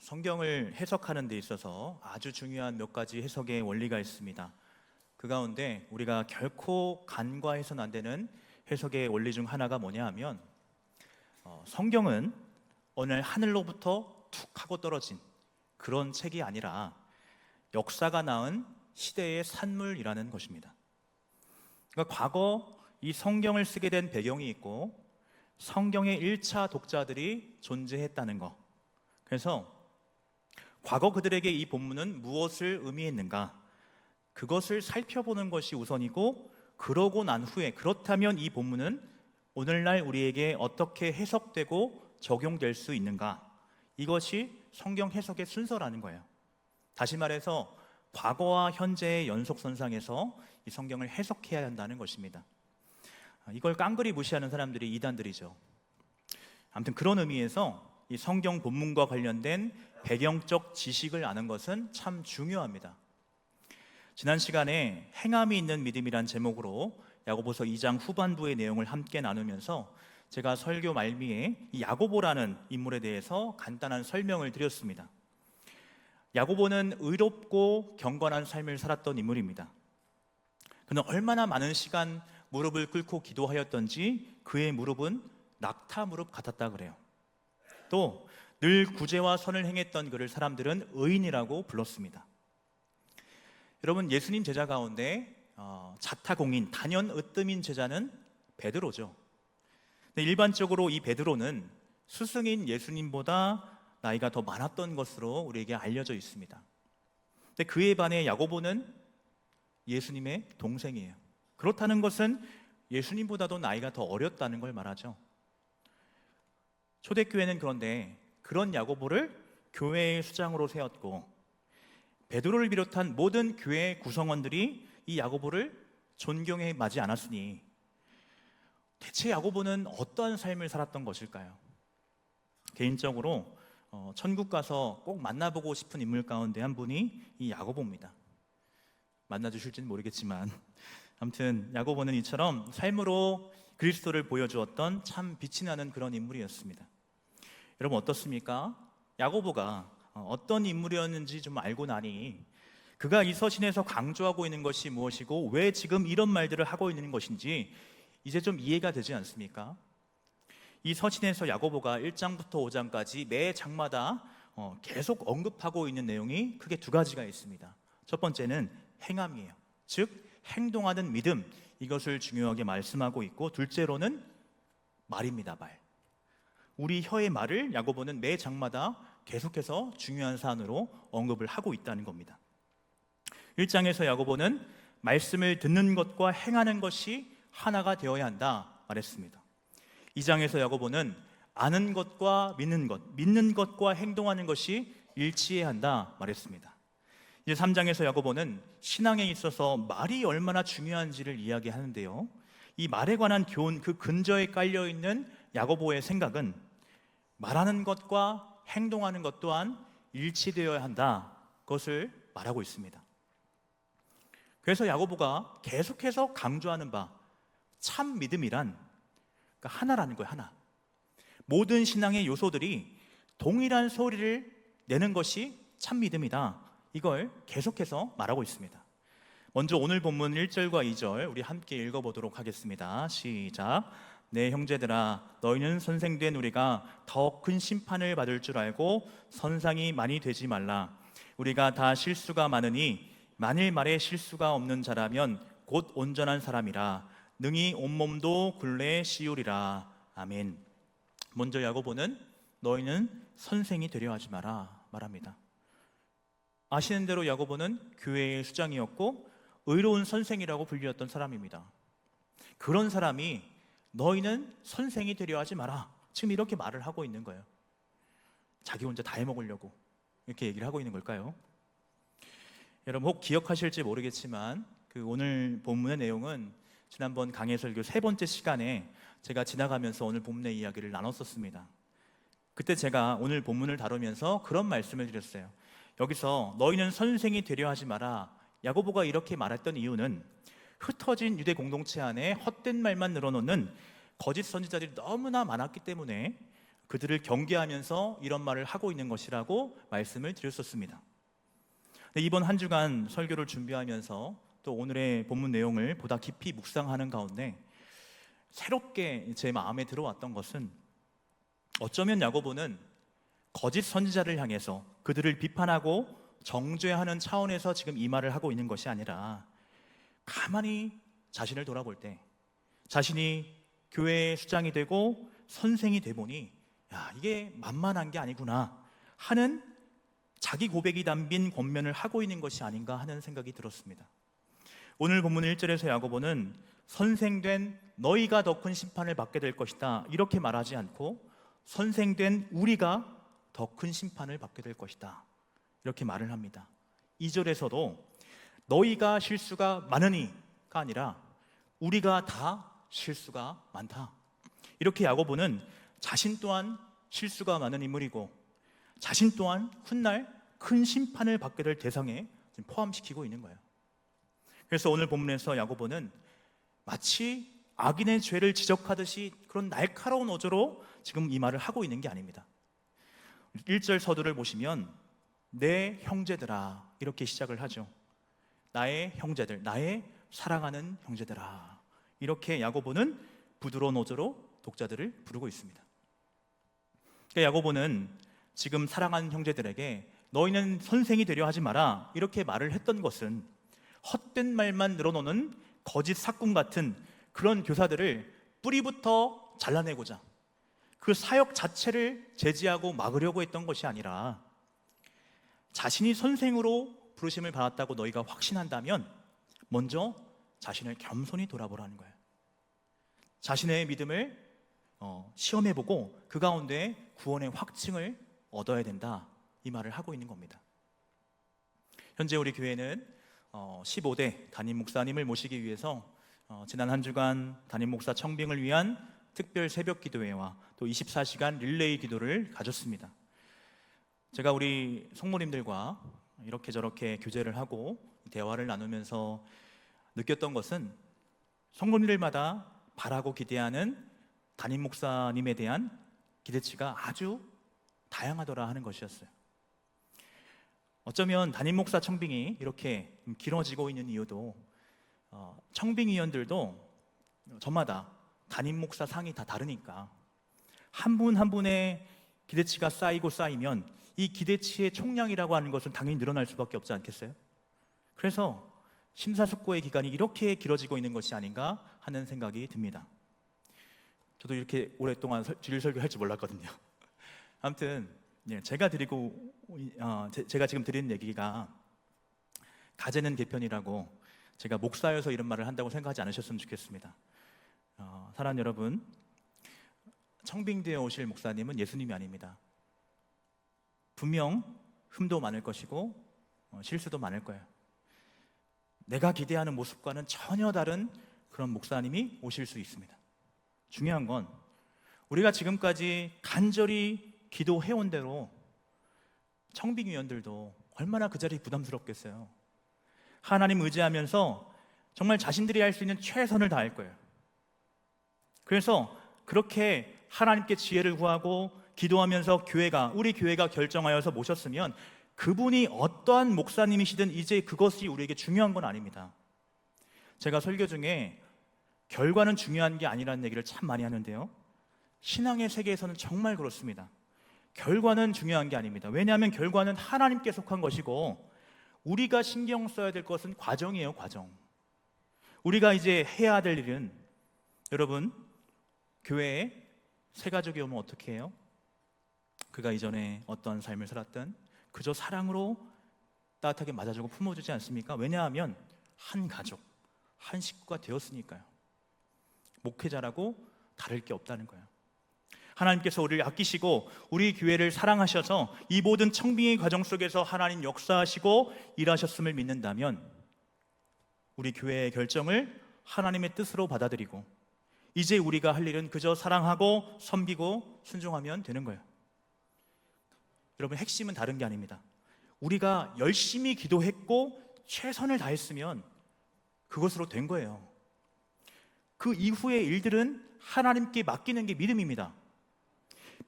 성경을 해석하는 데 있어서 아주 중요한 몇 가지 해석의 원리가 있습니다. 그 가운데 우리가 결코 간과해서는 안 되는 해석의 원리 중 하나가 뭐냐 하면 성경은 어느 날 하늘로부터 툭 하고 떨어진 그런 책이 아니라 역사가 낳은 시대의 산물이라는 것입니다. 그러니까 과거 이 성경을 쓰게 된 배경이 있고 성경의 1차 독자들이 존재했다는 것. 그래서 과거 그들에게 이 본문은 무엇을 의미했는가, 그것을 살펴보는 것이 우선이고, 그러고 난 후에 그렇다면 이 본문은 오늘날 우리에게 어떻게 해석되고 적용될 수 있는가, 이것이 성경 해석의 순서라는 거예요. 다시 말해서 과거와 현재의 연속선상에서 이 성경을 해석해야 한다는 것입니다. 이걸 깡그리 무시하는 사람들이 이단들이죠. 아무튼 그런 의미에서 이 성경 본문과 관련된 배경적 지식을 아는 것은 참 중요합니다. 지난 시간에 행함이 있는 믿음이란 제목으로 야고보서 2장 후반부의 내용을 함께 나누면서 제가 설교 말미에 이 야고보라는 인물에 대해서 간단한 설명을 드렸습니다. 야고보는 의롭고 경건한 삶을 살았던 인물입니다. 그는 얼마나 많은 시간 무릎을 꿇고 기도하였던지 그의 무릎은 낙타 무릎 같았다 그래요. 또 늘 구제와 선을 행했던 그를 사람들은 의인이라고 불렀습니다. 여러분, 예수님 제자 가운데 자타공인, 단연 으뜸인 제자는 베드로죠. 근데 일반적으로 이 베드로는 스승인 예수님보다 나이가 더 많았던 것으로 우리에게 알려져 있습니다. 근데 그에 반해 야고보는 예수님의 동생이에요. 그렇다는 것은 예수님보다도 나이가 더 어렸다는 걸 말하죠. 초대교회는 그런데 그런 야고보를 교회의 수장으로 세웠고, 베드로를 비롯한 모든 교회 구성원들이 이 야고보를 존경해 마지 않았으니 대체 야고보는 어떠한 삶을 살았던 것일까요? 개인적으로 천국 가서 꼭 만나보고 싶은 인물 가운데 한 분이 이 야고보입니다. 만나주실지는 모르겠지만 아무튼 야고보는 이처럼 삶으로 그리스도를 보여주었던 참 빛이 나는 그런 인물이었습니다. 여러분 어떻습니까? 야고보가 어떤 인물이었는지 좀 알고 나니 그가 이 서신에서 강조하고 있는 것이 무엇이고 왜 지금 이런 말들을 하고 있는 것인지 이제 좀 이해가 되지 않습니까? 이 서신에서 야고보가 1장부터 5장까지 매 장마다 계속 언급하고 있는 내용이 크게 두 가지가 있습니다. 첫 번째는 행함이에요. 즉 행동하는 믿음, 이것을 중요하게 말씀하고 있고, 둘째로는 말입니다. 말. 우리 혀의 말을 야고보는 매 장마다 계속해서 중요한 사안으로 언급을 하고 있다는 겁니다. 1장에서 야고보는 말씀을 듣는 것과 행하는 것이 하나가 되어야 한다 말했습니다. 2장에서 야고보는 아는 것과 믿는 것, 믿는 것과 행동하는 것이 일치해야 한다 말했습니다. 이제 3장에서 야고보는 신앙에 있어서 말이 얼마나 중요한지를 이야기하는데요, 이 말에 관한 교훈, 그 근저에 깔려있는 야고보의 생각은 말하는 것과 행동하는 것 또한 일치되어야 한다, 그것을 말하고 있습니다. 그래서 야고보가 계속해서 강조하는 바 참 믿음이란 그러니까 하나라는 거예요. 하나. 모든 신앙의 요소들이 동일한 소리를 내는 것이 참 믿음이다, 이걸 계속해서 말하고 있습니다. 먼저 오늘 본문 1절과 2절 우리 함께 읽어보도록 하겠습니다. 시작. 내 형제들아, 너희는 선생된 우리가 더 큰 심판을 받을 줄 알고 선상이 많이 되지 말라. 우리가 다 실수가 많으니 만일 말에 실수가 없는 자라면 곧 온전한 사람이라. 능히 온몸도 굴레에 씌우리라. 아멘. 먼저 야고보는 너희는 선생이 되려 하지 마라 말합니다. 아시는 대로 야고보는 교회의 수장이었고 의로운 선생이라고 불리웠던 사람입니다. 그런 사람이 너희는 선생이 되려 하지 마라, 지금 이렇게 말을 하고 있는 거예요. 자기 혼자 다 해먹으려고 이렇게 얘기를 하고 있는 걸까요? 여러분 혹 기억하실지 모르겠지만 그 오늘 본문의 내용은 지난번 강해 설교 3번째 시간에 제가 지나가면서 오늘 본문의 이야기를 나눴었습니다. 그때 제가 오늘 본문을 다루면서 그런 말씀을 드렸어요. 여기서 너희는 선생이 되려 하지 마라, 야고보가 이렇게 말했던 이유는 흩어진 유대 공동체 안에 헛된 말만 늘어놓는 거짓 선지자들이 너무나 많았기 때문에 그들을 경계하면서 이런 말을 하고 있는 것이라고 말씀을 드렸었습니다. 이번 한 주간 설교를 준비하면서 또 오늘의 본문 내용을 보다 깊이 묵상하는 가운데 새롭게 제 마음에 들어왔던 것은, 어쩌면 야고보는 거짓 선지자를 향해서 그들을 비판하고 정죄하는 차원에서 지금 이 말을 하고 있는 것이 아니라, 가만히 자신을 돌아볼 때 자신이 교회의 수장이 되고 선생이 돼 보니 이게 만만한 게 아니구나 하는 자기 고백이 담긴 권면을 하고 있는 것이 아닌가 하는 생각이 들었습니다. 오늘 본문 1절에서 야고보는 선생된 너희가 더 큰 심판을 받게 될 것이다 이렇게 말하지 않고, 선생된 우리가 더 큰 심판을 받게 될 것이다 이렇게 말을 합니다. 2절에서도 너희가 실수가 많으니가 아니라 우리가 다 실수가 많다, 이렇게 야고보는 자신 또한 실수가 많은 인물이고 자신 또한 훗날 큰 심판을 받게 될 대상에 포함시키고 있는 거예요. 그래서 오늘 본문에서 야고보는 마치 악인의 죄를 지적하듯이 그런 날카로운 어조로 지금 이 말을 하고 있는 게 아닙니다. 1절 서두를 보시면 내 형제들아 이렇게 시작을 하죠. 나의 형제들, 나의 사랑하는 형제들아, 이렇게 야고보는 부드러운 어조로 독자들을 부르고 있습니다. 그러니까 야고보는 지금 사랑하는 형제들에게 너희는 선생이 되려 하지 마라 이렇게 말을 했던 것은, 헛된 말만 늘어놓는 거짓 사꾼 같은 그런 교사들을 뿌리부터 잘라내고자 그 사역 자체를 제지하고 막으려고 했던 것이 아니라, 자신이 선생으로 부르심을 받았다고 너희가 확신한다면 먼저 자신을 겸손히 돌아보라는 거예요. 자신의 믿음을 시험해보고 그 가운데 구원의 확증을 얻어야 된다, 이 말을 하고 있는 겁니다. 현재 우리 교회는 15대 담임 목사님을 모시기 위해서 지난 한 주간 담임 목사 청빙을 위한 특별 새벽 기도회와 또 24시간 릴레이 기도를 가졌습니다. 제가 우리 성모님들과 이렇게 저렇게 교제를 하고 대화를 나누면서 느꼈던 것은, 성모님들마다 바라고 기대하는 담임 목사님에 대한 기대치가 아주 다양하더라 하는 것이었어요. 어쩌면 담임 목사 청빙이 이렇게 길어지고 있는 이유도, 청빙위원들도 저마다 담임 목사 상이 다 다르니까 한 분 한 분의 기대치가 쌓이고 쌓이면 이 기대치의 총량이라고 하는 것은 당연히 늘어날 수밖에 없지 않겠어요? 그래서 심사숙고의 기간이 이렇게 길어지고 있는 것이 아닌가 하는 생각이 듭니다. 저도 이렇게 오랫동안 주일 설교할 줄 몰랐거든요. 아무튼 제가 지금 드리는 얘기가 가제는 개편이라고 제가 목사여서 이런 말을 한다고 생각하지 않으셨으면 좋겠습니다. 사랑하는 여러분, 청빙대에 오실 목사님은 예수님이 아닙니다. 분명 흠도 많을 것이고 실수도 많을 거예요. 내가 기대하는 모습과는 전혀 다른 그런 목사님이 오실 수 있습니다. 중요한 건 우리가 지금까지 간절히 기도해온 대로 청빙위원들도 얼마나 그 자리 부담스럽겠어요. 하나님 의지하면서 정말 자신들이 할 수 있는 최선을 다할 거예요. 그래서 그렇게 하나님께 지혜를 구하고 기도하면서 우리 교회가 결정하여서 모셨으면 그분이 어떠한 목사님이시든 이제 그것이 우리에게 중요한 건 아닙니다. 제가 설교 중에 결과는 중요한 게 아니라는 얘기를 참 많이 하는데요, 신앙의 세계에서는 정말 그렇습니다. 결과는 중요한 게 아닙니다. 왜냐하면 결과는 하나님께 속한 것이고 우리가 신경 써야 될 것은 과정이에요, 과정. 우리가 이제 해야 될 일은, 여러분, 교회에 새 가족이 오면 어떻게 해요? 그가 이전에 어떤 삶을 살았든 그저 사랑으로 따뜻하게 맞아주고 품어주지 않습니까? 왜냐하면 한 가족, 한 식구가 되었으니까요. 목회자라고 다를 게 없다는 거예요. 하나님께서 우리를 아끼시고 우리 교회를 사랑하셔서 이 모든 청빙의 과정 속에서 하나님 역사하시고 일하셨음을 믿는다면 우리 교회의 결정을 하나님의 뜻으로 받아들이고 이제 우리가 할 일은 그저 사랑하고 섬기고 순종하면 되는 거예요. 여러분, 핵심은 다른 게 아닙니다. 우리가 열심히 기도했고 최선을 다했으면 그것으로 된 거예요. 그 이후의 일들은 하나님께 맡기는 게 믿음입니다.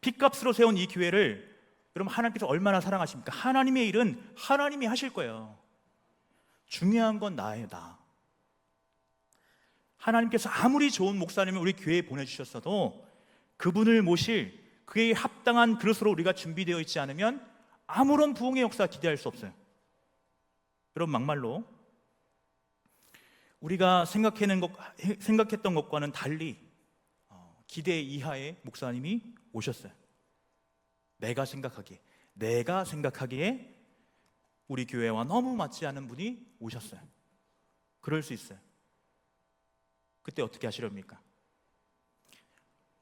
빚값으로 세운 이 교회를 여러분 하나님께서 얼마나 사랑하십니까? 하나님의 일은 하나님이 하실 거예요. 중요한 건 나예요, 나. 하나님께서 아무리 좋은 목사님을 우리 교회에 보내주셨어도 그분을 모실 그에 합당한 그릇으로 우리가 준비되어 있지 않으면 아무런 부흥의 역사 기대할 수 없어요. 여러분, 막말로 우리가 생각했던 것과는 달리 기대 이하의 목사님이 오셨어요. 내가 생각하기에 우리 교회와 너무 맞지 않은 분이 오셨어요. 그럴 수 있어요. 그때 어떻게 하시렵니까?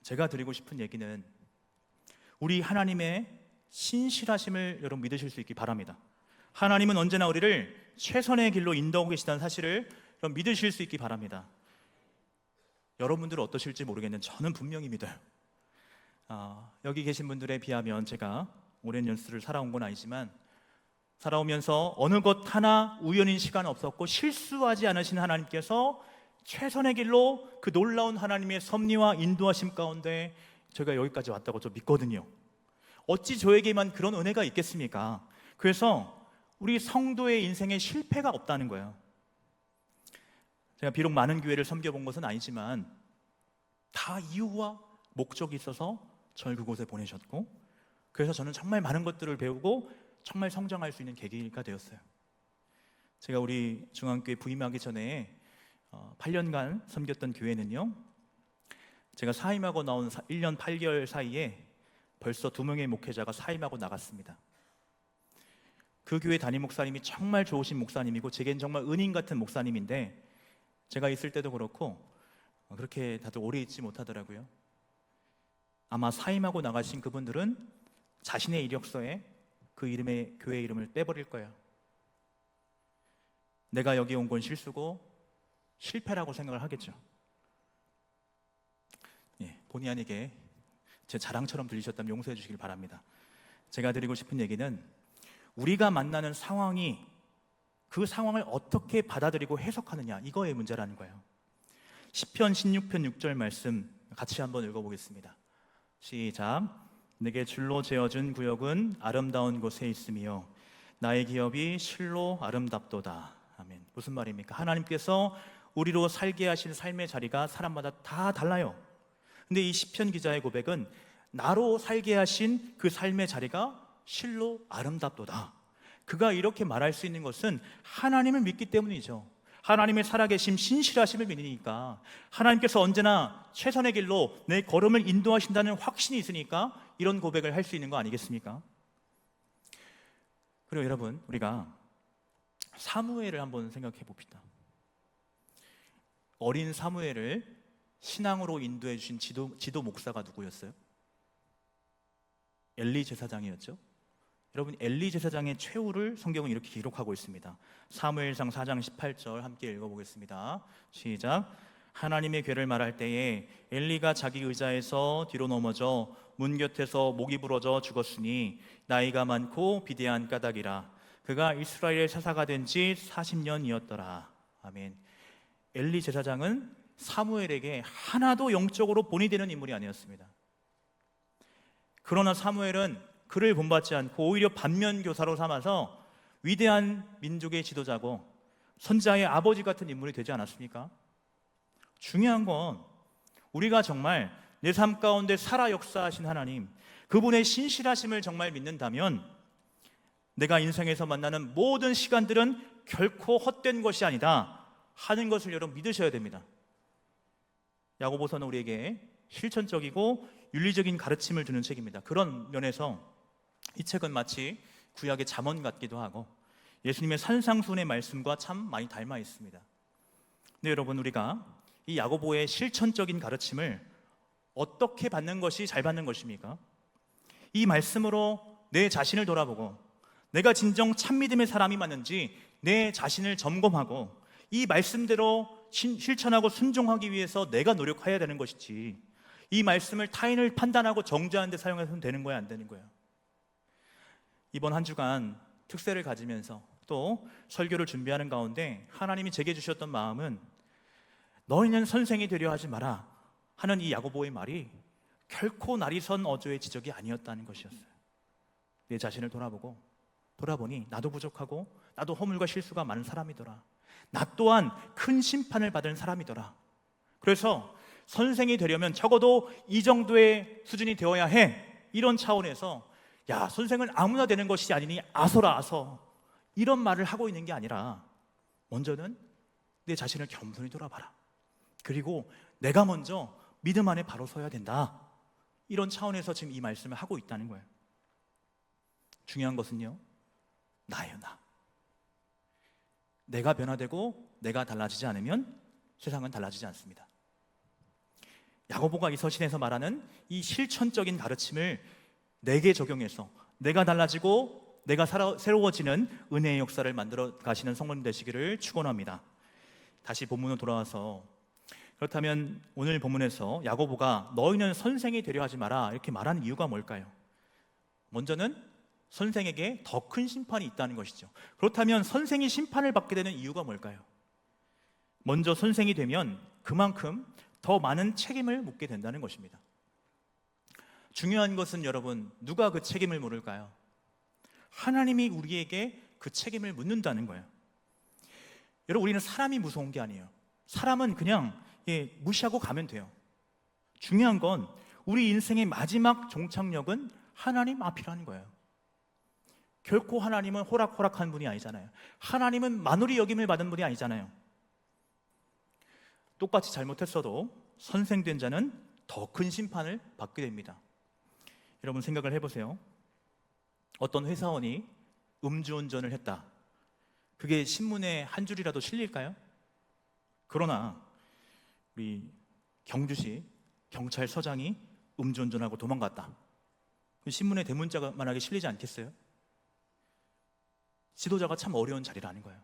제가 드리고 싶은 얘기는 우리 하나님의 신실하심을 여러분 믿으실 수 있기 바랍니다. 하나님은 언제나 우리를 최선의 길로 인도하고 계시다는 사실을 여러분 믿으실 수 있기 바랍니다. 여러분들은 어떠실지 모르겠는데 저는 분명히 믿어요. 여기 계신 분들에 비하면 제가 오랜 연수를 살아온 건 아니지만 살아오면서 어느 것 하나 우연인 시간 없었고 실수하지 않으신 하나님께서 최선의 길로 그 놀라운 하나님의 섭리와 인도하심 가운데 저희가 여기까지 왔다고 저 믿거든요. 어찌 저에게만 그런 은혜가 있겠습니까? 그래서 우리 성도의 인생에 실패가 없다는 거예요. 제가 비록 많은 교회를 섬겨본 것은 아니지만 다 이유와 목적이 있어서 저를 그곳에 보내셨고, 그래서 저는 정말 많은 것들을 배우고 정말 성장할 수 있는 계기가 되었어요. 제가 우리 중앙교회 부임하기 전에 8년간 섬겼던 교회는요, 제가 사임하고 나온 1년 8개월 사이에 벌써 2명의 목회자가 사임하고 나갔습니다. 그 교회 담임 목사님이 정말 좋으신 목사님이고 제겐 정말 은인 같은 목사님인데 제가 있을 때도 그렇고 그렇게 다들 오래 있지 못하더라고요. 아마 사임하고 나가신 그분들은 자신의 이력서에 그 이름의 교회 이름을 빼버릴 거예요. 내가 여기 온 건 실수고 실패라고 생각을 하겠죠. 본의 아니게 제 자랑처럼 들리셨다면 용서해 주시길 바랍니다. 제가 드리고 싶은 얘기는 우리가 만나는 상황이 그 상황을 어떻게 받아들이고 해석하느냐, 이거의 문제라는 거예요. 시편 16편 6절 말씀 같이 한번 읽어보겠습니다. 시작. 내게 줄로 재어준 구역은 아름다운 곳에 있으며 나의 기업이 실로 아름답도다. 아멘. 무슨 말입니까? 하나님께서 우리로 살게 하신 삶의 자리가 사람마다 다 달라요. 근데 이 시편 기자의 고백은 나로 살게 하신 그 삶의 자리가 실로 아름답도다. 그가 이렇게 말할 수 있는 것은 하나님을 믿기 때문이죠. 하나님의 살아계심, 신실하심을 믿으니까, 하나님께서 언제나 최선의 길로 내 걸음을 인도하신다는 확신이 있으니까 이런 고백을 할 수 있는 거 아니겠습니까? 그리고 여러분, 우리가 사무엘을 한번 생각해 봅시다. 어린 사무엘을 신앙으로 인도해 주신 지도 목사가 누구였어요? 엘리 제사장이었죠. 여러분, 엘리 제사장의 최후를 성경은 이렇게 기록하고 있습니다. 사무엘상 4장 18절 함께 읽어보겠습니다. 시작. 하나님의 괴를 말할 때에 엘리가 자기 의자에서 뒤로 넘어져 문 곁에서 목이 부러져 죽었으니 나이가 많고 비대한 까닭이라. 그가 이스라엘의 사사가 된 지 40년이었더라. 아멘. 엘리 제사장은 사무엘에게 하나도 영적으로 본이 되는 인물이 아니었습니다. 그러나 사무엘은 그를 본받지 않고 오히려 반면교사로 삼아서 위대한 민족의 지도자고 선지자의 아버지 같은 인물이 되지 않았습니까? 중요한 건 우리가 정말 내 삶 가운데 살아 역사하신 하나님, 그분의 신실하심을 정말 믿는다면 내가 인생에서 만나는 모든 시간들은 결코 헛된 것이 아니다 하는 것을 여러분 믿으셔야 됩니다. 야고보서는 우리에게 실천적이고 윤리적인 가르침을 주는 책입니다. 그런 면에서 이 책은 마치 구약의 잠언 같기도 하고 예수님의 산상수훈의 말씀과 참 많이 닮아 있습니다. 근데 여러분, 우리가 이 야고보의 실천적인 가르침을 어떻게 받는 것이 잘 받는 것입니까? 이 말씀으로 내 자신을 돌아보고 내가 진정 참믿음의 사람이 맞는지 내 자신을 점검하고 이 말씀대로 실천하고 순종하기 위해서 내가 노력해야 되는 것이지, 이 말씀을 타인을 판단하고 정죄하는 데 사용해서는 되는 거야, 안 되는 거야? 이번 한 주간 특세를 가지면서 또 설교를 준비하는 가운데 하나님이 제게 주셨던 마음은 너희는 선생이 되려 하지 마라 하는 이 야고보의 말이 결코 날이 선 어조의 지적이 아니었다는 것이었어요. 내 자신을 돌아보니 나도 부족하고 나도 허물과 실수가 많은 사람이더라. 나 또한 큰 심판을 받은 사람이더라. 그래서 선생이 되려면 적어도 이 정도의 수준이 되어야 해. 이런 차원에서 야, 선생은 아무나 되는 것이 아니니 아서라 아서, 이런 말을 하고 있는 게 아니라 먼저는 내 자신을 겸손히 돌아봐라. 그리고 내가 먼저 믿음 안에 바로 서야 된다. 이런 차원에서 지금 이 말씀을 하고 있다는 거예요. 중요한 것은요, 나예요, 나. 내가 변화되고 내가 달라지지 않으면 세상은 달라지지 않습니다. 야고보가 이 서신에서 말하는 이 실천적인 가르침을 내게 적용해서 내가 달라지고 내가 새로워지는 은혜의 역사를 만들어 가시는 성도님 되시기를 축원합니다. 다시 본문으로 돌아와서, 그렇다면 오늘 본문에서 야고보가 너희는 선생이 되려 하지 마라 이렇게 말하는 이유가 뭘까요? 먼저는 선생에게 더 큰 심판이 있다는 것이죠. 그렇다면 선생이 심판을 받게 되는 이유가 뭘까요? 먼저 선생이 되면 그만큼 더 많은 책임을 묻게 된다는 것입니다. 중요한 것은 여러분, 누가 그 책임을 물을까요? 하나님이 우리에게 그 책임을 묻는다는 거예요. 여러분, 우리는 사람이 무서운 게 아니에요. 사람은 그냥 무시하고 가면 돼요. 중요한 건 우리 인생의 마지막 종착역은 하나님 앞이라는 거예요. 결코 하나님은 호락호락한 분이 아니잖아요. 하나님은 만우리 여김을 받은 분이 아니잖아요. 똑같이 잘못했어도 선생된 자는 더 큰 심판을 받게 됩니다. 여러분 생각을 해보세요. 어떤 회사원이 음주운전을 했다. 그게 신문에 한 줄이라도 실릴까요? 그러나 우리 경주시 경찰서장이 음주운전하고 도망갔다. 신문에 대문자만하게 실리지 않겠어요? 지도자가 참 어려운 자리라는 거예요.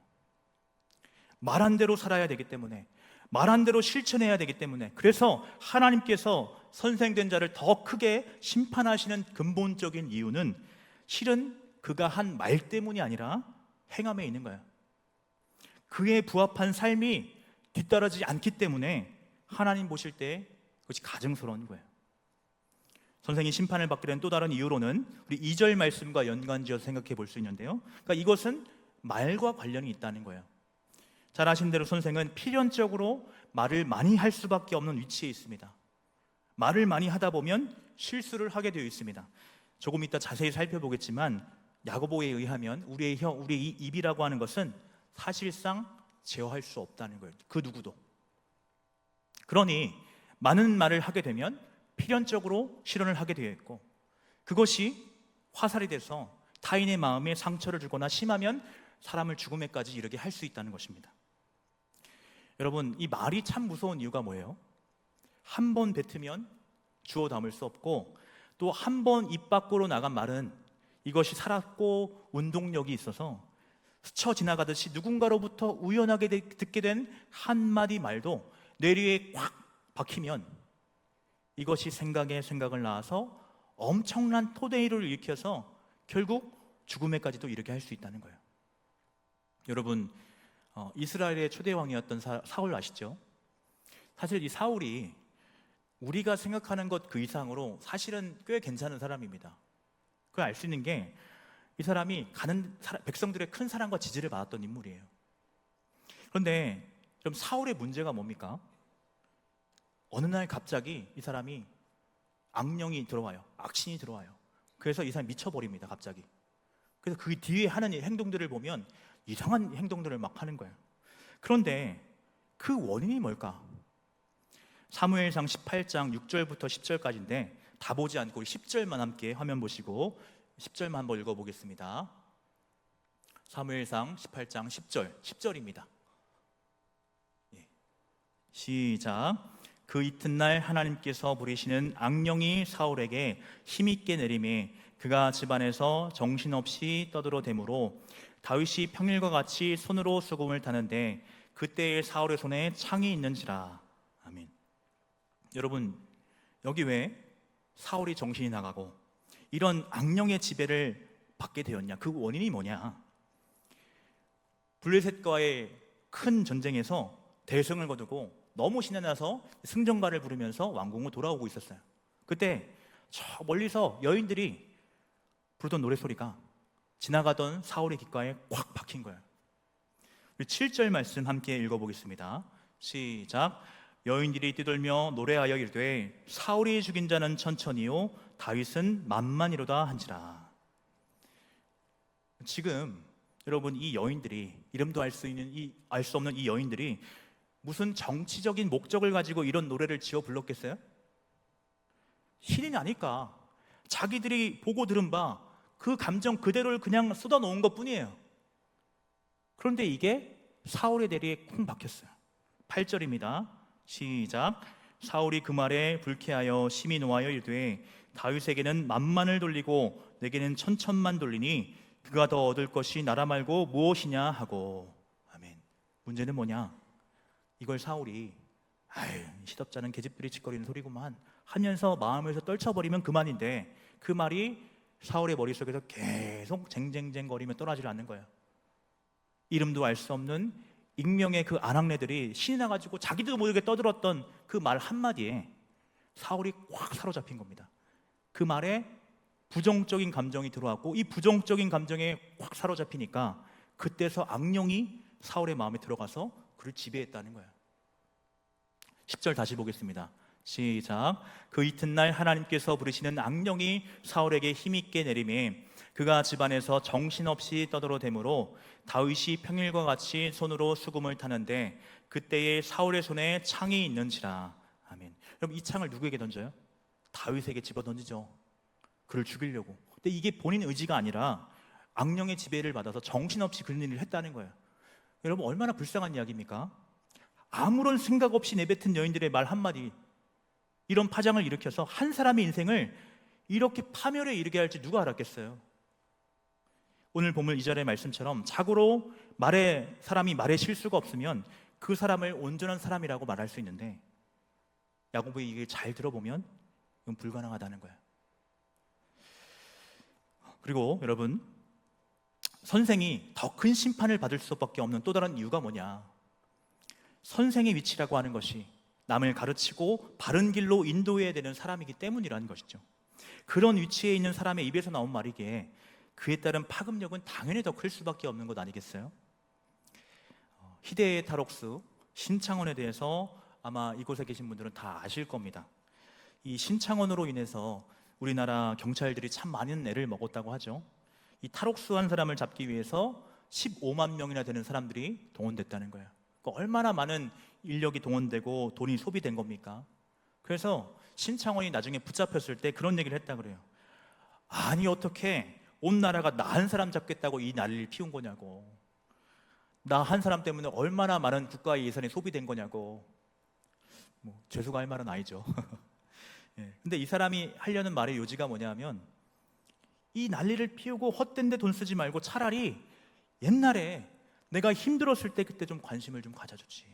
말한 대로 살아야 되기 때문에, 말한 대로 실천해야 되기 때문에, 그래서 하나님께서 선생된 자를 더 크게 심판하시는 근본적인 이유는 실은 그가 한 말 때문이 아니라 행함에 있는 거예요. 그에 부합한 삶이 뒤따르지 않기 때문에 하나님 보실 때 그것이 가증스러운 거예요. 선생이 심판을 받게 된 또 다른 이유로는 우리 2절 말씀과 연관지어서 생각해 볼 수 있는데요, 그러니까 이것은 말과 관련이 있다는 거예요. 잘 아신 대로 선생은 필연적으로 말을 많이 할 수밖에 없는 위치에 있습니다. 말을 많이 하다 보면 실수를 하게 되어 있습니다. 조금 이따 자세히 살펴보겠지만 야고보에 의하면 우리의 입이라고 하는 것은 사실상 제어할 수 없다는 거예요. 그 누구도. 그러니 많은 말을 하게 되면 필연적으로 실언을 하게 되어 있고, 그것이 화살이 돼서 타인의 마음에 상처를 주거나 심하면 사람을 죽음에까지 이르게 할 수 있다는 것입니다. 여러분, 이 말이 참 무서운 이유가 뭐예요? 한 번 뱉으면 주워 담을 수 없고, 또 한 번 입 밖으로 나간 말은 이것이 살았고 운동력이 있어서 스쳐 지나가듯이 누군가로부터 우연하게 듣게 된 한마디 말도 뇌리에 꽉 박히면 이것이 생각을 낳아서 엄청난 토대일을 일으켜서 결국 죽음에까지도 이르게 할 수 있다는 거예요. 여러분, 이스라엘의 초대 왕이었던 사울 아시죠? 사실 이 사울이 우리가 생각하는 것 그 이상으로 사실은 꽤 괜찮은 사람입니다. 그걸 알 수 있는 게 이 사람이 백성들의 큰 사랑과 지지를 받았던 인물이에요. 그런데 좀 사울의 문제가 뭡니까? 어느 날 갑자기 이 사람이 악령이 들어와요. 악신이 들어와요. 그래서 이 사람이 미쳐버립니다, 갑자기. 그래서 그 뒤에 하는 행동들을 보면 이상한 행동들을 막 하는 거예요. 그런데 그 원인이 뭘까? 사무엘상 18장 6절부터 10절까지인데 다 보지 않고 10절만 함께 화면 보시고 10절만 한번 읽어보겠습니다. 사무엘상 18장 10절입니다. 시작. 그 이튿날 하나님께서 부리시는 악령이 사울에게 힘있게 내림에 그가 집안에서 정신없이 떠들어대므로 다윗이 평일과 같이 손으로 수금을 타는데 그때의 사울의 손에 창이 있는지라. 아멘. 여러분, 여기 왜 사울이 정신이 나가고 이런 악령의 지배를 받게 되었냐? 그 원인이 뭐냐? 블레셋과의 큰 전쟁에서 대승을 거두고 너무 신이 나서 승전가를 부르면서 왕궁으로 돌아오고 있었어요. 그때 저 멀리서 여인들이 부르던 노래소리가 지나가던 사울의 귓가에 꽉 박힌 거예요. 우리 7절 말씀 함께 읽어보겠습니다. 시작. 여인들이 뛰돌며 노래하여 이르되 사울이 죽인 자는 천천히요 다윗은 만만이로다 한지라. 지금 여러분, 이 여인들이, 이름도 알 수 없는 이 여인들이 무슨 정치적인 목적을 가지고 이런 노래를 지어 불렀겠어요? 신이 아닐까? 자기들이 보고 들은 바 그 감정 그대로를 그냥 쏟아놓은 것 뿐이에요. 그런데 이게 사울의 대리에 콩 박혔어요. 8절입니다. 시작. 사울이 그 말에 불쾌하여 심히 노하여 이르되 다윗에게는 만만을 돌리고 내게는 천천만 돌리니 그가 더 얻을 것이 나라 말고 무엇이냐 하고. 아멘. 문제는 뭐냐? 이걸 사울이 아유, 시덥잖은 계집들이 짓거리는 소리구만 하면서 마음에서 떨쳐버리면 그만인데, 그 말이 사울의 머릿속에서 계속 쟁쟁쟁거리며 떠나질 않는 거예요. 이름도 알 수 없는 익명의 그 아낙네들이 신이 나가지고 자기도 모르게 떠들었던 그 말 한마디에 사울이 확 사로잡힌 겁니다. 그 말에 부정적인 감정이 들어왔고, 이 부정적인 감정에 확 사로잡히니까 그때서 악령이 사울의 마음에 들어가서 그를 지배했다는 거예요. 10절 다시 보겠습니다. 시작. 그 이튿날 하나님께서 부르시는 악령이 사울에게 힘있게 내림에 그가 집안에서 정신없이 떠들어대므로 다윗이 평일과 같이 손으로 수금을 타는데 그때에 사울의 손에 창이 있는지라. 아멘. 여러분, 이 창을 누구에게 던져요? 다윗에게 집어던지죠. 그를 죽이려고. 근데 이게 본인 의지가 아니라 악령의 지배를 받아서 정신없이 그런 일을 했다는 거예요. 여러분, 얼마나 불쌍한 이야기입니까? 아무런 생각 없이 내뱉은 여인들의 말 한마디, 이런 파장을 일으켜서 한 사람의 인생을 이렇게 파멸에 이르게 할지 누가 알았겠어요? 오늘 본문 2절의 말씀처럼 자고로 사람이 말에 실수가 없으면 그 사람을 온전한 사람이라고 말할 수 있는데, 야고보의 얘기를 잘 들어보면 이건 불가능하다는 거예요. 그리고 여러분, 선생이 더 큰 심판을 받을 수밖에 없는 또 다른 이유가 뭐냐? 선생의 위치라고 하는 것이 남을 가르치고 바른 길로 인도해야 되는 사람이기 때문이라는 것이죠. 그런 위치에 있는 사람의 입에서 나온 말이기에 그에 따른 파급력은 당연히 더 클 수밖에 없는 것 아니겠어요? 희대의 탈옥수 신창원에 대해서 아마 이곳에 계신 분들은 다 아실 겁니다. 이 신창원으로 인해서 우리나라 경찰들이 참 많은 애를 먹었다고 하죠. 이 탈옥수한 사람을 잡기 위해서 15만 명이나 되는 사람들이 동원됐다는 거예요. 그러니까 얼마나 많은 인력이 동원되고 돈이 소비된 겁니까? 그래서 신창원이 나중에 붙잡혔을 때 그런 얘기를 했다 그래요. 아니, 어떻게 온 나라가 나 한 사람 잡겠다고 이 난리를 피운 거냐고. 나 한 사람 때문에 얼마나 많은 국가의 예산이 소비된 거냐고. 죄송할 말은 아니죠. 근데 이 사람이 하려는 말의 요지가 뭐냐면, 이 난리를 피우고 헛된 데 돈 쓰지 말고 차라리 옛날에 내가 힘들었을 때 그때 좀 관심을 좀 가져주지.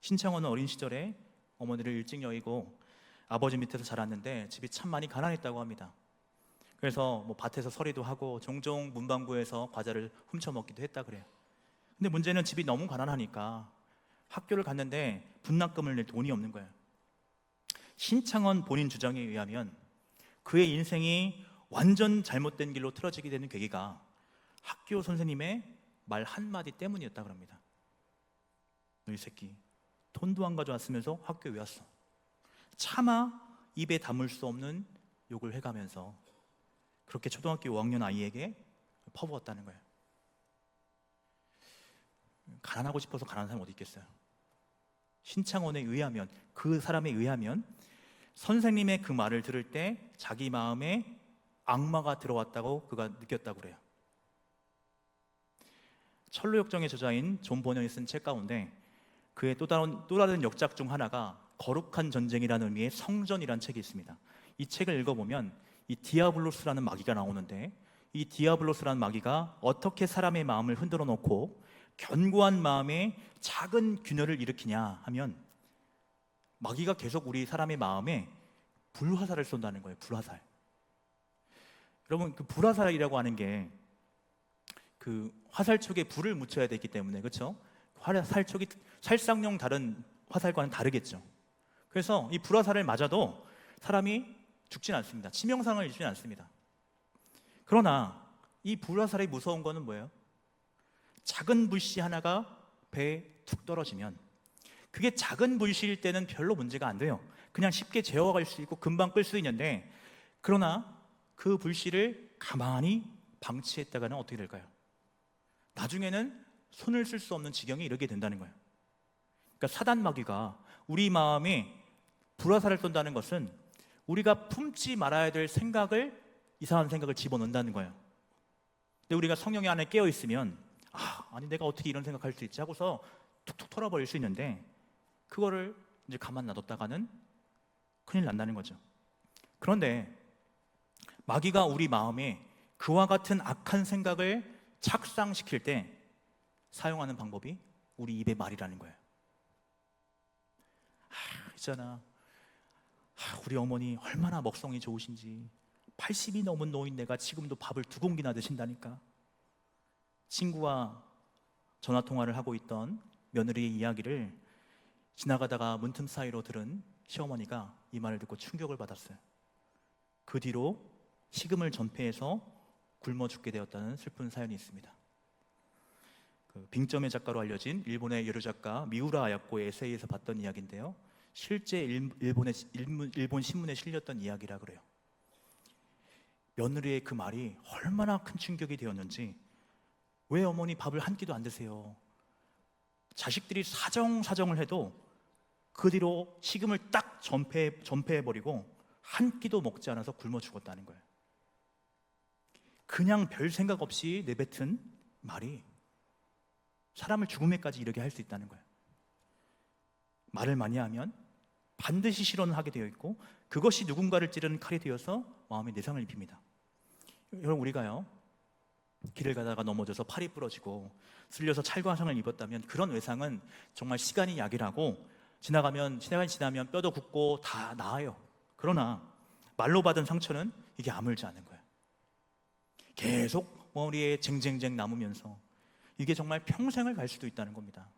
신창원은 어린 시절에 어머니를 일찍 여의고 아버지 밑에서 자랐는데 집이 참 많이 가난했다고 합니다. 그래서 밭에서 서리도 하고 종종 문방구에서 과자를 훔쳐 먹기도 했다 그래요. 근데 문제는 집이 너무 가난하니까 학교를 갔는데 분납금을 낼 돈이 없는 거예요. 신창원 본인 주장에 의하면 그의 인생이 완전 잘못된 길로 틀어지게 되는 계기가 학교 선생님의 말 한마디 때문이었다 그럽니다. 너 이 새끼 돈도 안 가져왔으면서 학교에 왜 왔어? 차마 입에 담을 수 없는 욕을 해가면서 그렇게 초등학교 5학년 아이에게 퍼부었다는 거예요. 가난하고 싶어서 가난한 사람 어디 있겠어요? 신창원에 의하면, 그 사람에 의하면 선생님의 그 말을 들을 때 자기 마음에 악마가 들어왔다고 그가 느꼈다고 그래요. 철로역정의 저자인 존 버년이 쓴 책 가운데 그의 또 다른 역작 중 하나가 거룩한 전쟁이라는 의미의 성전이라는 책이 있습니다. 이 책을 읽어보면 이 디아블로스라는 마귀가 나오는데, 이 디아블로스라는 마귀가 어떻게 사람의 마음을 흔들어 놓고 견고한 마음에 작은 균열을 일으키냐 하면, 마귀가 계속 우리 사람의 마음에 불화살을 쏜다는 거예요. 불화살. 여러분, 그 불화살이라고 하는 게 그 화살촉에 불을 묻혀야 되기 때문에, 그렇죠? 화살촉이 살상용 다른 화살과는 다르겠죠. 그래서 이 불화살을 맞아도 사람이 죽진 않습니다. 치명상을 입지는 않습니다. 그러나 이 불화살이 무서운 거는 뭐예요? 작은 불씨 하나가 배에 툭 떨어지면, 그게 작은 불씨일 때는 별로 문제가 안 돼요. 그냥 쉽게 제어갈 수 있고 금방 끌 수 있는데, 그러나 그 불씨를 가만히 방치했다가는 어떻게 될까요? 나중에는 손을 쓸 수 없는 지경에 이르게 된다는 거예요. 그러니까 사단 마귀가 우리 마음에 불화살을 쏜다는 것은 우리가 품지 말아야 될 생각을, 이상한 생각을 집어넣는다는 거예요. 근데 우리가 성령의 안에 깨어 있으면 아니 내가 어떻게 이런 생각할 수 있지 하고서 툭툭 털어버릴 수 있는데, 그거를 이제 가만 놔뒀다가는 큰일 난다는 거죠. 그런데 마귀가 우리 마음에 그와 같은 악한 생각을 착상시킬 때 사용하는 방법이 우리 입의 말이라는 거예요. 있잖아, 우리 어머니 얼마나 먹성이 좋으신지, 80이 넘은 노인네가 지금도 밥을 2공기나 드신다니까. 친구와 전화통화를 하고 있던 며느리의 이야기를 지나가다가 문틈 사이로 들은 시어머니가 이 말을 듣고 충격을 받았어요. 그 뒤로 식음을 전폐해서 굶어 죽게 되었다는 슬픈 사연이 있습니다. 빙점의 작가로 알려진 일본의 여류 작가 미우라 아야코의 에세이에서 봤던 이야기인데요, 실제 일본 신문에 실렸던 이야기라 그래요. 며느리의 그 말이 얼마나 큰 충격이 되었는지, 왜 어머니 밥을 한 끼도 안 드세요? 자식들이 사정을 해도 그 뒤로 식음을 딱 전폐해버리고 한 끼도 먹지 않아서 굶어 죽었다는 거예요. 그냥 별 생각 없이 내뱉은 말이 사람을 죽음에까지 이르게 할 수 있다는 거예요. 말을 많이 하면 반드시 실현을 하게 되어 있고, 그것이 누군가를 찌르는 칼이 되어서 마음에 내상을 입힙니다. 여러분, 우리가요 길을 가다가 넘어져서 팔이 부러지고 쓸려서 찰과상을 입었다면 그런 외상은 정말 시간이 약이라고, 시간이 지나면 뼈도 굳고 다 나아요. 그러나 말로 받은 상처는 이게 아물지 않은 거예요. 계속 머리에 쟁쟁쟁 남으면서 이게 정말 평생을 갈 수도 있다는 겁니다.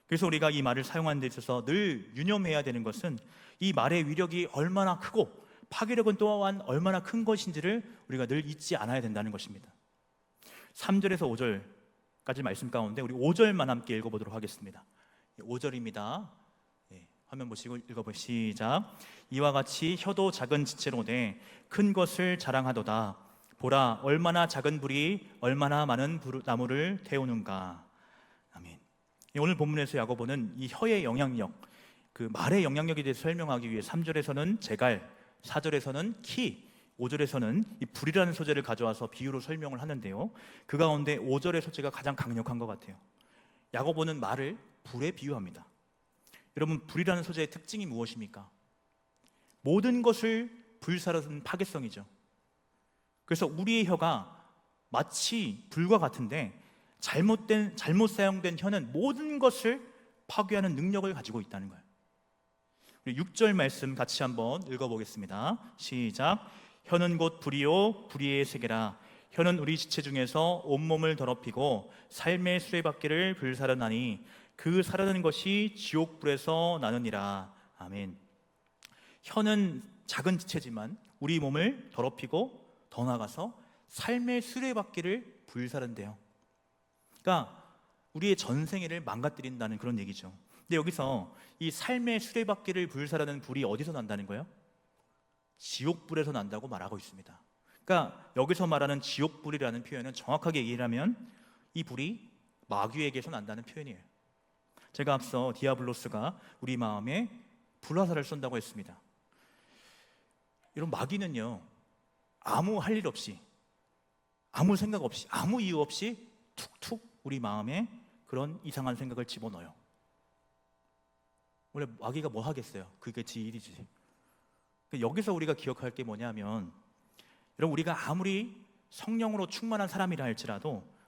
그래서 우리가 이 말을 사용하는 데 있어서 늘 유념해야 되는 것은 이 말의 위력이 얼마나 크고 파괴력은 또한 얼마나 큰 것인지를 우리가 늘 잊지 않아야 된다는 것입니다. 3절에서 5절까지 말씀 가운데 우리 5절만 함께 읽어보도록 하겠습니다. 5절입니다. 화면 보시고 읽어보시죠. 시작. 이와 같이 혀도 작은 지체로되 큰 것을 자랑하도다. 보라, 얼마나 작은 불이 얼마나 많은 나무를 태우는가. 아멘. 오늘 본문에서 야고보는 이 혀의 영향력, 그 말의 영향력에 대해서 설명하기 위해 3절에서는 제갈, 4절에서는 키, 5절에서는 이 불이라는 소재를 가져와서 비유로 설명을 하는데요, 그 가운데 5절의 소재가 가장 강력한 것 같아요. 야고보는 말을 불에 비유합니다. 여러분, 불이라는 소재의 특징이 무엇입니까? 모든 것을 불사르는 파괴성이죠. 그래서 우리의 혀가 마치 불과 같은데 잘못 사용된 혀는 모든 것을 파괴하는 능력을 가지고 있다는 거예요. 우리 6절 말씀 같이 한번 읽어보겠습니다. 시작. 혀는 곧 불이요 불의의 세계라. 혀는 우리 지체 중에서 온몸을 더럽히고 삶의 수레바퀴를 불사르나니 그 사르는 것이 지옥불에서 나느니라. 아멘. 혀는 작은 지체지만 우리 몸을 더럽히고 더 나아가서 삶의 수레바퀴를 불사른대요. 그러니까 우리의 전생애를 망가뜨린다는 그런 얘기죠. 근데 여기서 이 삶의 수레바퀴를 불사르는 불이 어디서 난다는 거예요? 지옥불에서 난다고 말하고 있습니다. 그러니까 여기서 말하는 지옥불이라는 표현은 정확하게 얘기하면 이 불이 마귀에게서 난다는 표현이에요. 제가 앞서 디아블로스가 우리 마음에 불화살을 쏜다고 했습니다. 이런 마귀는요, 아무 할 일 없이, 아무 생각 없이, 아무 이유 없이 툭툭 우리 마음에 그런 이상한 생각을 집어넣어요. 원래 마귀가 뭐 하겠어요? 그게 지 일이지. 여기서 우리가 기억할 게 뭐냐면, 여러분, 우리가 아무리 성령으로 충만한 사람이라 할지라도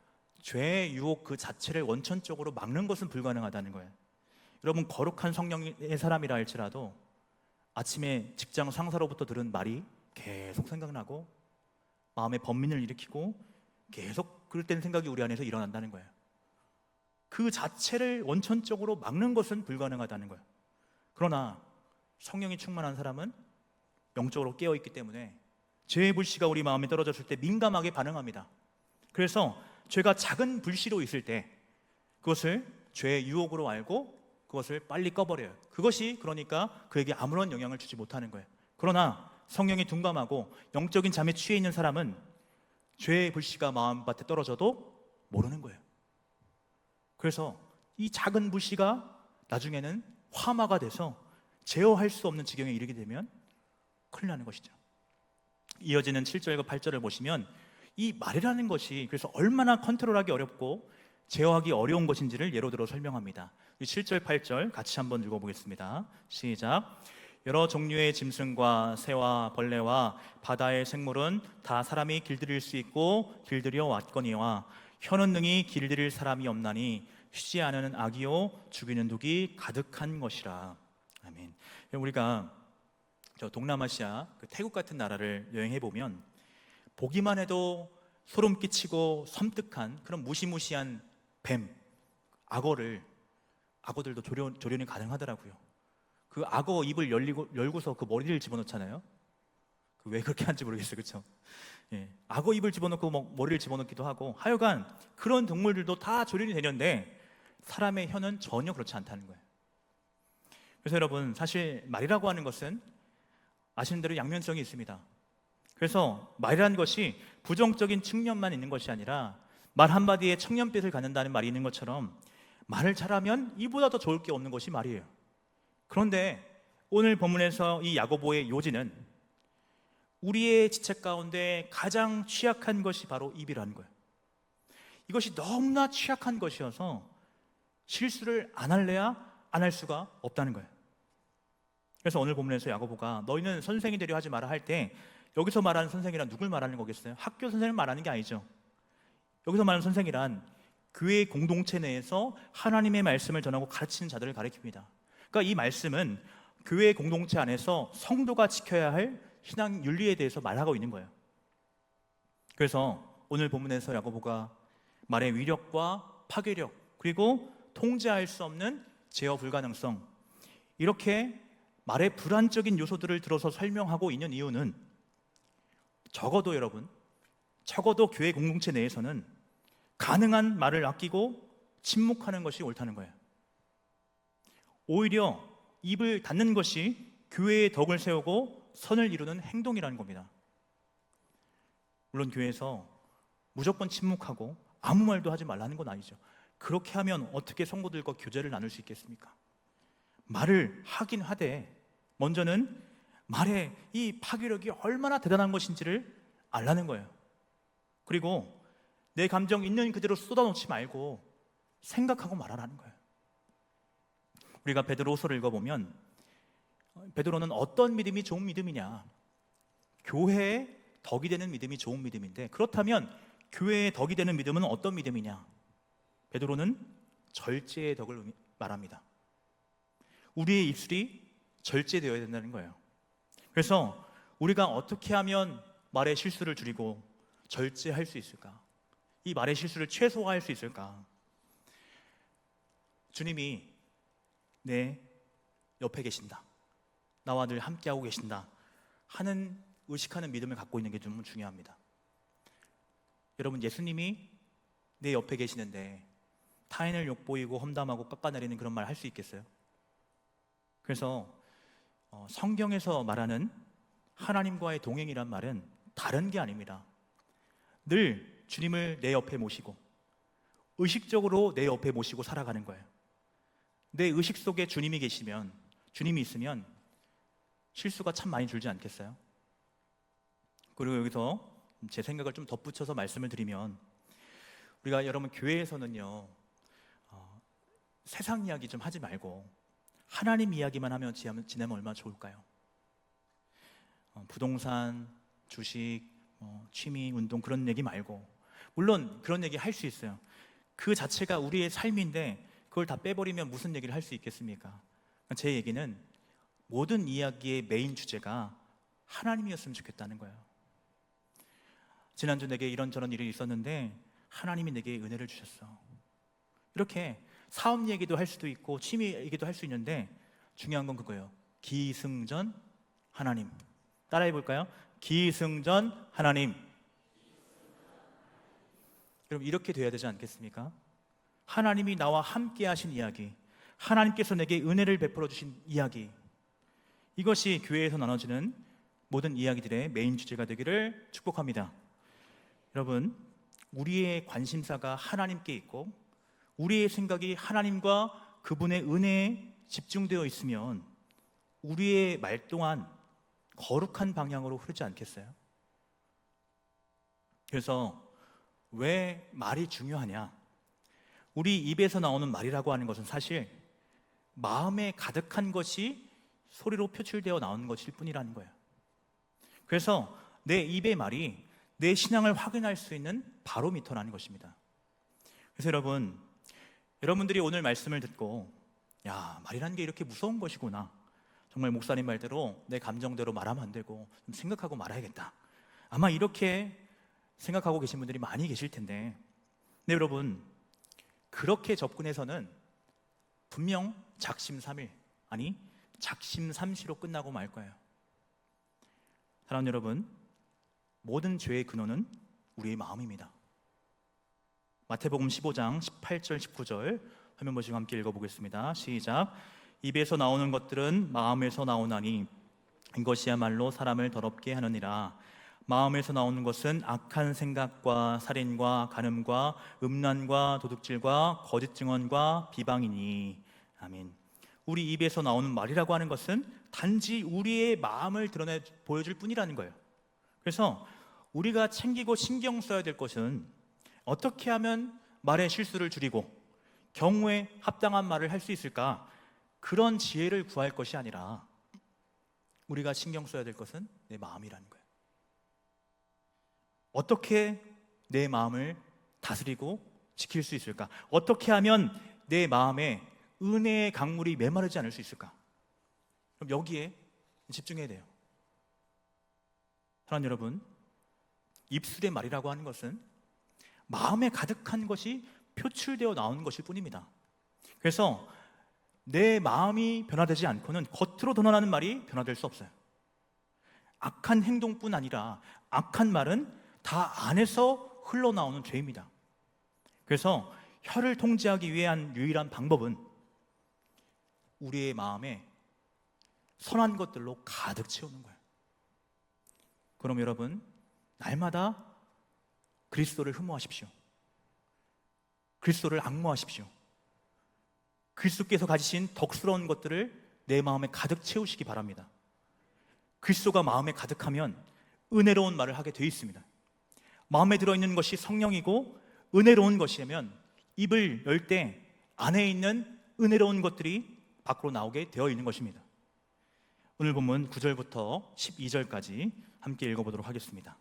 죄의 유혹 그 자체를 원천적으로 막는 것은 불가능하다는 거예요. 여러분, 거룩한 성령의 사람이라 할지라도 아침에 직장 상사로부터 들은 말이 계속 생각나고 마음에 번민을 일으키고 계속 그럴 땐 생각이 우리 안에서 일어난다는 거예요. 그 자체를 원천적으로 막는 것은 불가능하다는 거예요. 그러나 성령이 충만한 사람은 영적으로 깨어있기 때문에 죄의 불씨가 우리 마음에 떨어졌을 때 민감하게 반응합니다. 그래서 죄가 작은 불씨로 있을 때 그것을 죄의 유혹으로 알고 그것을 빨리 꺼버려요. 그것이 그러니까 그에게 아무런 영향을 주지 못하는 거예요. 그러나 성령이 둔감하고 영적인 잠에 취해 있는 사람은 죄의 불씨가 마음밭에 떨어져도 모르는 거예요. 그래서 이 작은 불씨가 나중에는 화마가 돼서 제어할 수 없는 지경에 이르게 되면 큰일 나는 것이죠. 이어지는 7절과 8절을 보시면 이 말이라는 것이 그래서 얼마나 컨트롤하기 어렵고 제어하기 어려운 것인지를 예로 들어 설명합니다. 이 7절, 8절 같이 한번 읽어보겠습니다. 시작. 여러 종류의 짐승과 새와 벌레와 바다의 생물은 다 사람이 길들일 수 있고 길들여 왔거니와 혀는 능히 길들일 사람이 없나니 쉬지 않은 악이요 죽이는 독이 가득한 것이라. 아멘. 우리가 저 동남아시아 그 태국 같은 나라를 여행해 보면 보기만 해도 소름 끼치고 섬뜩한 그런 무시무시한 뱀, 악어들도 조련이 가능하더라고요. 그 악어 입을 열고서 그 머리를 집어넣잖아요. 왜 그렇게 하는지 모르겠어요, 그렇죠? 예, 악어 입을 집어넣고 머리를 집어넣기도 하고 하여간 그런 동물들도 다 조련이 되는데 사람의 혀는 전혀 그렇지 않다는 거예요. 그래서 여러분 사실 말이라고 하는 것은 아시는 대로 양면성이 있습니다. 그래서 말이라는 것이 부정적인 측면만 있는 것이 아니라 말 한마디에 청년빛을 갖는다는 말이 있는 것처럼 말을 잘하면 이보다 더 좋을 게 없는 것이 말이에요. 그런데 오늘 본문에서 이 야고보의 요지는 우리의 지체 가운데 가장 취약한 것이 바로 입이라는 거예요. 이것이 너무나 취약한 것이어서 실수를 안 할래야 안 할 수가 없다는 거예요. 그래서 오늘 본문에서 야고보가 너희는 선생이 되려 하지 마라 할 때 여기서 말하는 선생이란 누굴 말하는 거겠어요? 학교 선생을 말하는 게 아니죠. 여기서 말하는 선생이란 교회 공동체 내에서 하나님의 말씀을 전하고 가르치는 자들을 가리킵니다. 그러니까 이 말씀은 교회 공동체 안에서 성도가 지켜야 할 신앙 윤리에 대해서 말하고 있는 거예요. 그래서 오늘 본문에서 야고보가 말의 위력과 파괴력 그리고 통제할 수 없는 제어 불가능성 이렇게 말의 불안적인 요소들을 들어서 설명하고 있는 이유는 적어도 교회 공동체 내에서는 가능한 말을 아끼고 침묵하는 것이 옳다는 거예요. 오히려 입을 닫는 것이 교회의 덕을 세우고 선을 이루는 행동이라는 겁니다. 물론 교회에서 무조건 침묵하고 아무 말도 하지 말라는 건 아니죠. 그렇게 하면 어떻게 성도들과 교제를 나눌 수 있겠습니까? 말을 하긴 하되 먼저는 말의 이 파괴력이 얼마나 대단한 것인지를 알라는 거예요. 그리고 내 감정 있는 그대로 쏟아놓지 말고 생각하고 말하라는 거예요. 우리가 베드로후서를 읽어보면 베드로는 어떤 믿음이 좋은 믿음이냐, 교회에 덕이 되는 믿음이 좋은 믿음인데 그렇다면 교회에 덕이 되는 믿음은 어떤 믿음이냐? 베드로는 절제의 덕을 말합니다. 우리의 입술이 절제되어야 된다는 거예요. 그래서 우리가 어떻게 하면 말의 실수를 줄이고 절제할 수 있을까? 이 말의 실수를 최소화할 수 있을까? 주님이 내 옆에 계신다, 나와 늘 함께하고 계신다 하는 의식하는 믿음을 갖고 있는 게 좀 중요합니다. 여러분, 예수님이 내 옆에 계시는데 타인을 욕보이고 험담하고 깎아내리는 그런 말 할 수 있겠어요? 그래서 성경에서 말하는 하나님과의 동행이란 말은 다른 게 아닙니다. 늘 주님을 내 옆에 모시고 의식적으로 내 옆에 모시고 살아가는 거예요. 내 의식 속에 주님이 계시면, 주님이 있으면 실수가 참 많이 줄지 않겠어요? 그리고 여기서 제 생각을 좀 덧붙여서 말씀을 드리면 우리가 여러분 교회에서는요 세상 이야기 좀 하지 말고 하나님 이야기만 하면 지내면 얼마나 좋을까요? 부동산, 주식, 취미, 운동 그런 얘기 말고, 물론 그런 얘기 할 수 있어요. 그 자체가 우리의 삶인데 그걸 다 빼버리면 무슨 얘기를 할 수 있겠습니까? 제 얘기는 모든 이야기의 메인 주제가 하나님이었으면 좋겠다는 거예요. 지난주 내게 이런저런 일이 있었는데 하나님이 내게 은혜를 주셨어. 이렇게 사업 얘기도 할 수도 있고 취미 얘기도 할 수 있는데 중요한 건 그거예요. 기승전 하나님. 따라해 볼까요? 기승전 하나님. 여러분, 이렇게 돼야 되지 않겠습니까? 하나님이 나와 함께 하신 이야기, 하나님께서 내게 은혜를 베풀어 주신 이야기, 이것이 교회에서 나눠지는 모든 이야기들의 메인 주제가 되기를 축복합니다. 여러분, 우리의 관심사가 하나님께 있고 우리의 생각이 하나님과 그분의 은혜에 집중되어 있으면 우리의 말 또한 거룩한 방향으로 흐르지 않겠어요? 그래서 왜 말이 중요하냐? 우리 입에서 나오는 말이라고 하는 것은 사실 마음에 가득한 것이 소리로 표출되어 나오는 것일 뿐이라는 거예요. 그래서 내 입의 말이 내 신앙을 확인할 수 있는 바로미터라는 것입니다. 그래서 여러분들이 오늘 말씀을 듣고 야, 말이라는 게 이렇게 무서운 것이구나, 정말 목사님 말대로 내 감정대로 말하면 안 되고 좀 생각하고 말아야겠다, 아마 이렇게 생각하고 계신 분들이 많이 계실 텐데, 근데 여러분, 그렇게 접근해서는 분명 작심삼일, 아니 작심삼시로 끝나고 말 거예요. 사랑하는 여러분, 모든 죄의 근원은 우리의 마음입니다. 마태복음 15장 18절 19절 화면 보시고 함께 읽어보겠습니다. 시작. 입에서 나오는 것들은 마음에서 나오나니 이것이야말로 사람을 더럽게 하느니라. 마음에서 나오는 것은 악한 생각과 살인과 간음과 음란과 도둑질과 거짓 증언과 비방이니. 아멘. 우리 입에서 나오는 말이라고 하는 것은 단지 우리의 마음을 드러내 보여줄 뿐이라는 거예요. 그래서 우리가 챙기고 신경 써야 될 것은 어떻게 하면 말의 실수를 줄이고 경우에 합당한 말을 할 수 있을까, 그런 지혜를 구할 것이 아니라 우리가 신경 써야 될 것은 내 마음이라는 거예요. 어떻게 내 마음을 다스리고 지킬 수 있을까? 어떻게 하면 내 마음에 은혜의 강물이 메마르지 않을 수 있을까? 그럼 여기에 집중해야 돼요. 사랑하는 여러분, 입술의 말이라고 하는 것은 마음에 가득한 것이 표출되어 나오는 것일 뿐입니다. 그래서 내 마음이 변화되지 않고는 겉으로 드러나는 말이 변화될 수 없어요. 악한 행동뿐 아니라 악한 말은 다 안에서 흘러나오는 죄입니다. 그래서 혀를 통제하기 위한 유일한 방법은 우리의 마음에 선한 것들로 가득 채우는 거예요. 그럼 여러분, 날마다 그리스도를 흠모하십시오. 그리스도를 앙모하십시오. 그리스도께서 가지신 덕스러운 것들을 내 마음에 가득 채우시기 바랍니다. 그리스도가 마음에 가득하면 은혜로운 말을 하게 되어 있습니다. 마음에 들어있는 것이 성령이고 은혜로운 것이라면 입을 열 때 안에 있는 은혜로운 것들이 밖으로 나오게 되어 있는 것입니다. 오늘 본문 9절부터 12절까지 함께 읽어보도록 하겠습니다.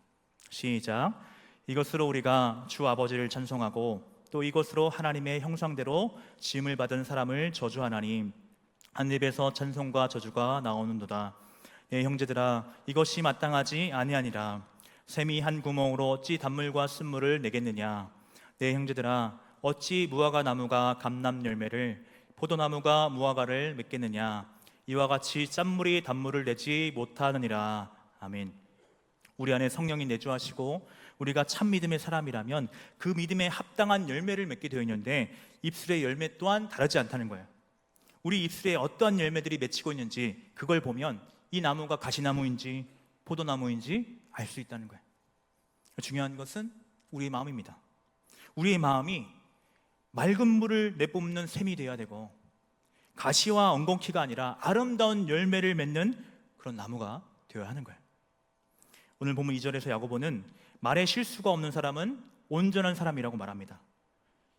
시작. 이것으로 우리가 주 아버지를 찬송하고 또 이것으로 하나님의 형상대로 지음을 받은 사람을 저주하나니 한 입에서 찬송과 저주가 나오는도다. 예, 형제들아, 이것이 마땅하지 아니하니라. 샘이 한 구멍으로 어찌 단물과 쓴물을 내겠느냐. 내 형제들아, 어찌 무화과 나무가 감람 열매를, 포도나무가 무화과를 맺겠느냐. 이와 같이 짠물이 단물을 내지 못하느니라. 아멘. 우리 안에 성령이 내주하시고 우리가 참 믿음의 사람이라면 그 믿음에 합당한 열매를 맺게 되어 있는데, 입술의 열매 또한 다르지 않다는 거예요. 우리 입술에 어떠한 열매들이 맺히고 있는지 그걸 보면 이 나무가 가시나무인지 포도나무인지 알 수 있다는 거예요. 중요한 것은 우리의 마음입니다. 우리의 마음이 맑은 물을 내뿜는 샘이 되어야 되고 가시와 엉겅퀴가 아니라 아름다운 열매를 맺는 그런 나무가 되어야 하는 거예요. 오늘 본문 2절에서 야고보는 말에 실수가 없는 사람은 온전한 사람이라고 말합니다.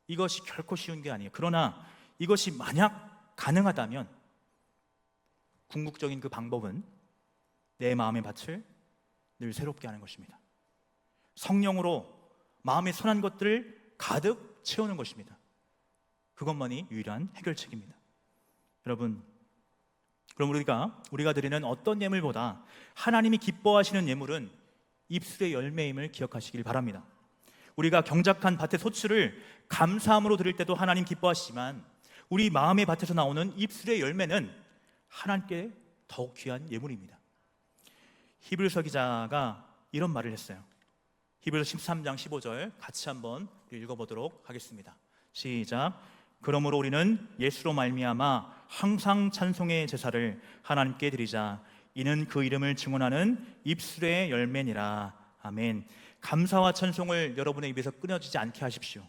이것이 결코 쉬운 게 아니에요. 그러나 이것이 만약 가능하다면 궁극적인 그 방법은 내 마음의 밭을 늘 새롭게 하는 것입니다. 성령으로 마음의 선한 것들을 가득 채우는 것입니다. 그것만이 유일한 해결책입니다. 여러분, 그럼 우리가 드리는 어떤 예물보다 하나님이 기뻐하시는 예물은 입술의 열매임을 기억하시길 바랍니다. 우리가 경작한 밭의 소출을 감사함으로 드릴 때도 하나님 기뻐하시지만 우리 마음의 밭에서 나오는 입술의 열매는 하나님께 더욱 귀한 예물입니다. 히브리서 기자가 이런 말을 했어요. 히브리서 13장 15절 같이 한번 읽어보도록 하겠습니다. 시작. 그러므로 우리는 예수로 말미암아 항상 찬송의 제사를 하나님께 드리자. 이는 그 이름을 증언하는 입술의 열매니라. 아멘. 감사와 찬송을 여러분의 입에서 끊어지지 않게 하십시오.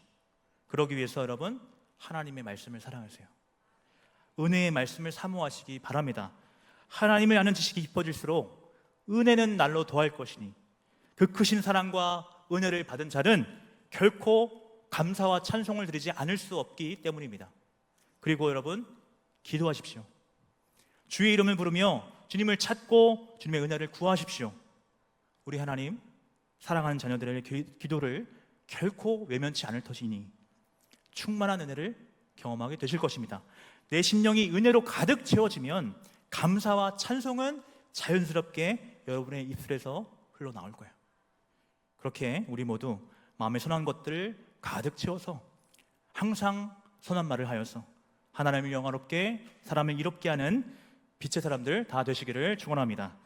그러기 위해서 여러분 하나님의 말씀을 사랑하세요. 은혜의 말씀을 사모하시기 바랍니다. 하나님을 아는 지식이 깊어질수록 은혜는 날로 더할 것이니 그 크신 사랑과 은혜를 받은 자는 결코 감사와 찬송을 드리지 않을 수 없기 때문입니다. 그리고 여러분 기도하십시오. 주의 이름을 부르며 주님을 찾고 주님의 은혜를 구하십시오. 우리 하나님 사랑하는 자녀들의 기도를 결코 외면치 않을 터이니 충만한 은혜를 경험하게 되실 것입니다. 내 심령이 은혜로 가득 채워지면 감사와 찬송은 자연스럽게 여러분의 입술에서 흘러나올 거예요. 그렇게 우리 모두 마음에 선한 것들을 가득 채워서 항상 선한 말을 하여서 하나님을 영화롭게 사람을 이롭게 하는 빛의 사람들 다 되시기를 축원합니다.